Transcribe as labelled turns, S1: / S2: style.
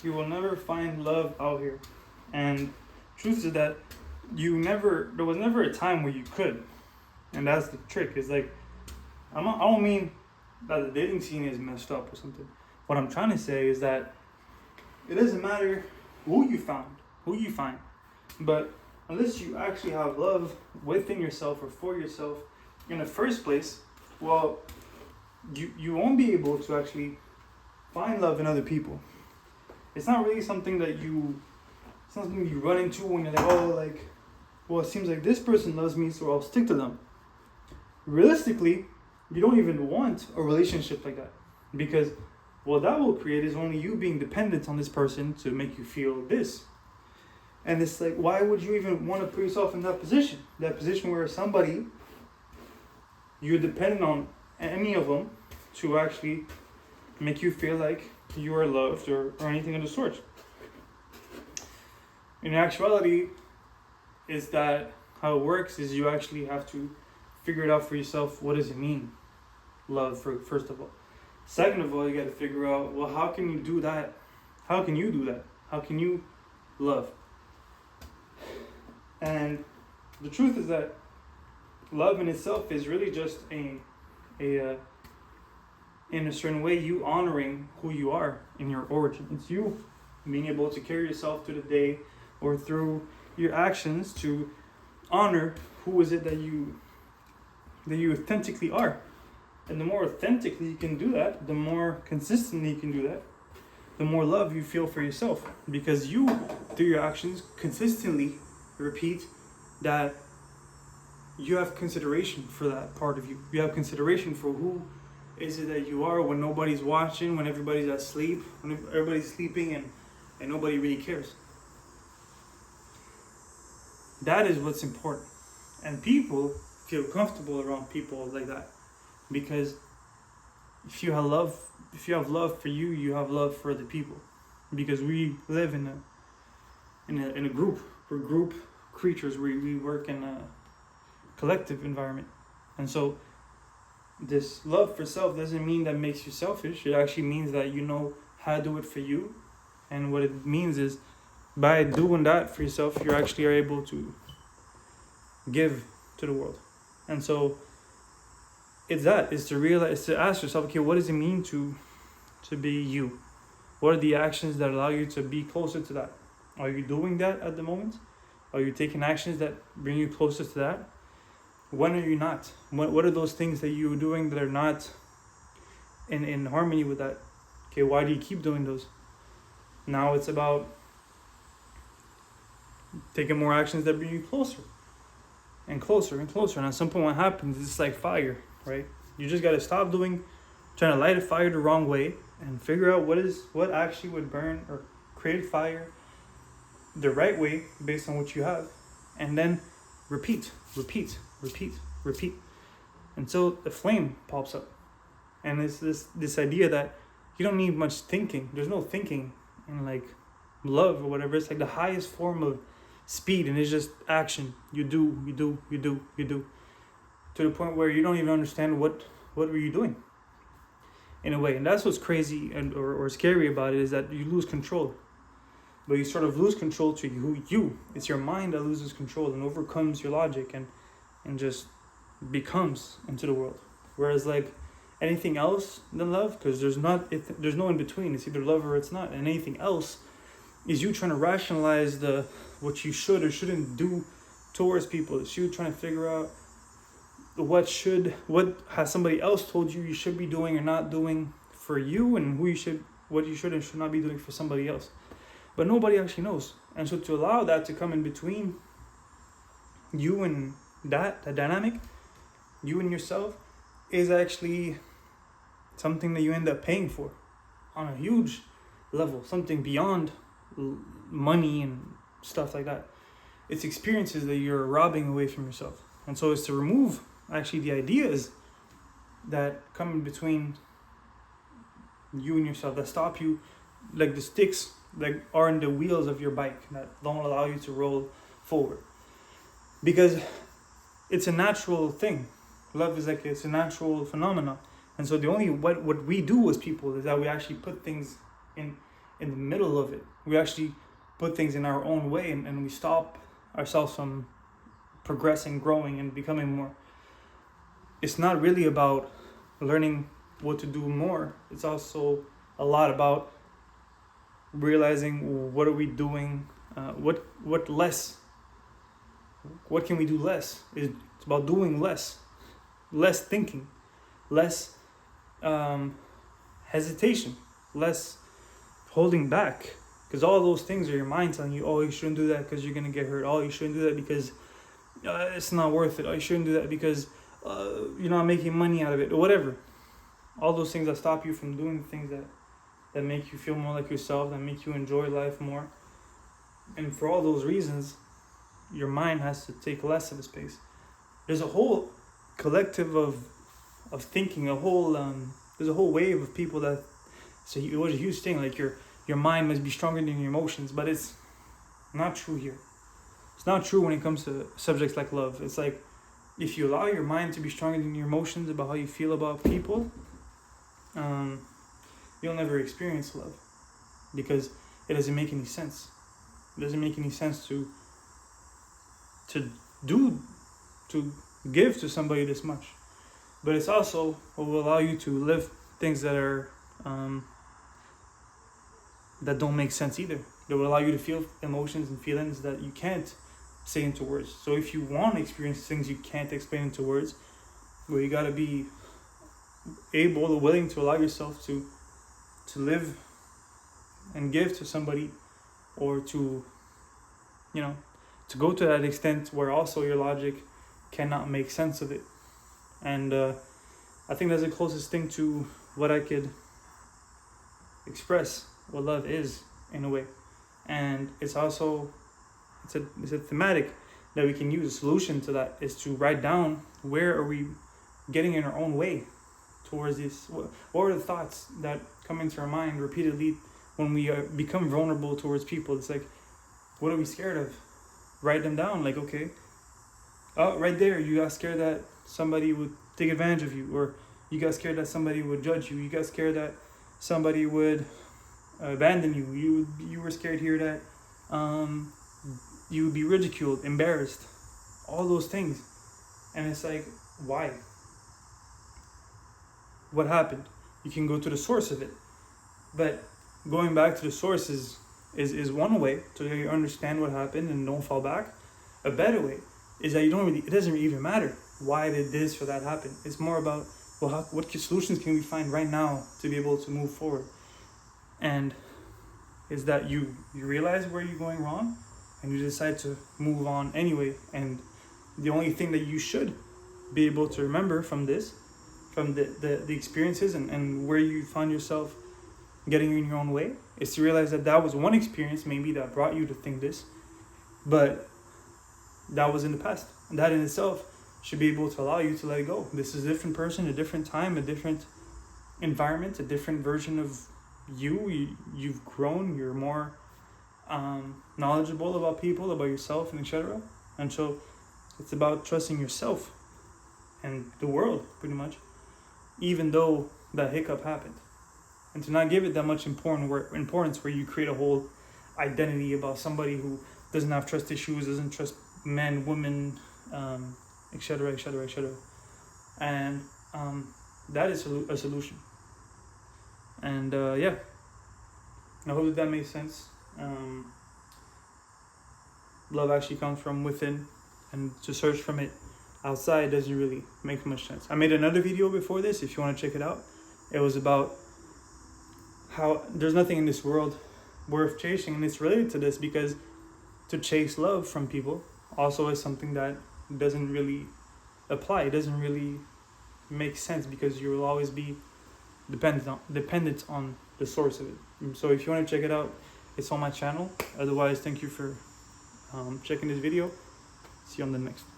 S1: You will never find love out here. And truth is that there was never a time where you could. And that's the trick. Is like, I don't mean that the dating scene is messed up or something. What I'm trying to say is that it doesn't matter who you find, but unless you actually have love within yourself or for yourself in the first place, well, you won't be able to actually find love in other people. It's not really something that you run into when you're like, oh, like, well, it seems like this person loves me, so I'll stick to them. Realistically, you don't even want a relationship like that, because what that will create is only you being dependent on this person to make you feel this. And it's like, why would you even want to put yourself in that position? That position where somebody, you're dependent on any of them to actually make you feel like you are loved or anything of the sort. In actuality, is that how it works is you actually have to figure it out for yourself. What does it mean? Love, first of all. Second of all, you got to figure out, well, how can you do that? How can you do that? How can you love? And the truth is that love in itself is really just in a certain way, you honoring who you are in your origin. It's you being able to carry yourself through the day or through your actions to honor who is it that you authentically are. And the more authentically you can do that, the more consistently you can do that, the more love you feel for yourself. Because you, through your actions, consistently repeat that you have consideration for that part of you. You have consideration for who is it that you are when nobody's watching, when everybody's asleep, when everybody's sleeping and nobody really cares. That is what's important. And people feel comfortable around people like that. Because if you have love for you, you have love for other people. Because we live in a group. We're group creatures. We work in a collective environment. And so this love for self doesn't mean that makes you selfish. It actually means that you know how to do it for you. And what it means is by doing that for yourself, you actually are able to give to the world. And so it's to realize, to ask yourself, okay, what does it mean to be you? What are the actions that allow you to be closer to that? Are you doing that at the moment? Are you taking actions that bring you closer to that? When are you not? What are those things that you're doing that are not in harmony with that? Okay, why do you keep doing those? Now it's about taking more actions that bring you closer and closer and closer. And at some point what happens, it's like fire, right? You just got to stop trying to light a fire the wrong way and figure out what actually would burn or create fire the right way based on what you have. And then repeat until the flame pops up. And it's this idea that you don't need much thinking. There's no thinking in like love or whatever. It's like the highest form of speed, and it's just action. You do to the point where you don't even understand what were you doing in a way. And that's what's crazy or scary about it, is that you lose control. But you sort of lose control to you. It's your mind that loses control and overcomes your logic and just becomes into the world. Whereas like anything else than love, because there's no in between. It's either love or it's not. And anything else is you trying to rationalize what you should or shouldn't do towards people. It's you trying to figure out what has somebody else told you should be doing or not doing for you, and what you should and should not be doing for somebody else. But nobody actually knows. And so to allow that to come in between you and that dynamic, you and yourself, is actually something that you end up paying for on a huge level, something beyond money and stuff like that. It's experiences that you're robbing away from yourself. And so it's to remove actually the ideas that come in between you and yourself, that stop you, like the sticks that are in the wheels of your bike that don't allow you to roll forward. Because it's a natural thing. Love is like, it's a natural phenomenon. And so the only what we do as people is that we actually put things in in the middle of it. We actually put things in our own way, and we stop ourselves from progressing, growing, and becoming more. It's not really about learning what to do more. It's also a lot about realizing what are we doing, what less, what can we do less. It's about doing less thinking, less hesitation, less holding back, because all those things are your mind telling you, oh, you shouldn't do that because you're gonna get hurt. Oh, you shouldn't do that because it's not worth it. Oh, you shouldn't do that because you're not making money out of it, or whatever. All those things that stop you from doing the things that make you feel more like yourself, that make you enjoy life more. And for all those reasons, your mind has to take less of a space. There's a whole collective of thinking, there's a whole wave of people that it was a huge thing, like your mind must be stronger than your emotions, but it's not true here. It's not true when it comes to subjects like love. It's like, if you allow your mind to be stronger than your emotions about how you feel about people, you'll never experience love, because it doesn't make any sense. It doesn't make any sense to give to somebody this much. But it's also what will allow you to live things that are that don't make sense either. That will allow you to feel emotions and feelings that you can't say into words. So if you want to experience things you can't explain into words, well, you gotta be able or willing to allow yourself to live and give to somebody, or to go to that extent where also your logic cannot make sense of it. And I think that's the closest thing to what I could express what love is, in a way. And it's also it's a thematic that we can use. A solution to that is to write down, where are we getting in our own way towards this? What are the thoughts that come into our mind repeatedly when we become vulnerable towards people? It's like, what are we scared of? Write them down. Like, okay, oh, right there, you got scared that somebody would take advantage of you, or you got scared that somebody would judge you, you got scared that somebody would abandon you, you were scared here that you would be ridiculed, embarrassed, all those things. And it's like, why? What happened? You can go to the source of it, but going back to the source is one way to you understand what happened and don't fall back. A better way is that it doesn't even matter why did this or that happen. It's more about, well, what solutions can we find right now to be able to move forward? And is that you realize where you're going wrong, and you decide to move on anyway. And the only thing that you should be able to remember from this, from the experiences and where you find yourself getting in your own way, is to realize that was one experience maybe that brought you to think this, but that was in the past. And that in itself should be able to allow you to let it go. This is a different person, a different time, a different environment, a different version of you've grown, you're more knowledgeable about people, about yourself, and etc. And so it's about trusting yourself and the world, pretty much, even though that hiccup happened. And to not give it that much importance where you create a whole identity about somebody who doesn't have trust issues, doesn't trust men, women, etc., etc., etc. And that is a solution. And yeah, I hope that makes sense. Love actually comes from within, and to search from it outside doesn't really make much sense. I made another video before this, if you want to check it out. It was about how there's nothing in this world worth chasing, and it's related to this, because to chase love from people also is something that doesn't really apply. It doesn't really make sense, because you will always be dependent on the source of it. So if you want to check it out, it's on my channel. Otherwise, thank you for checking this video. See you on the next.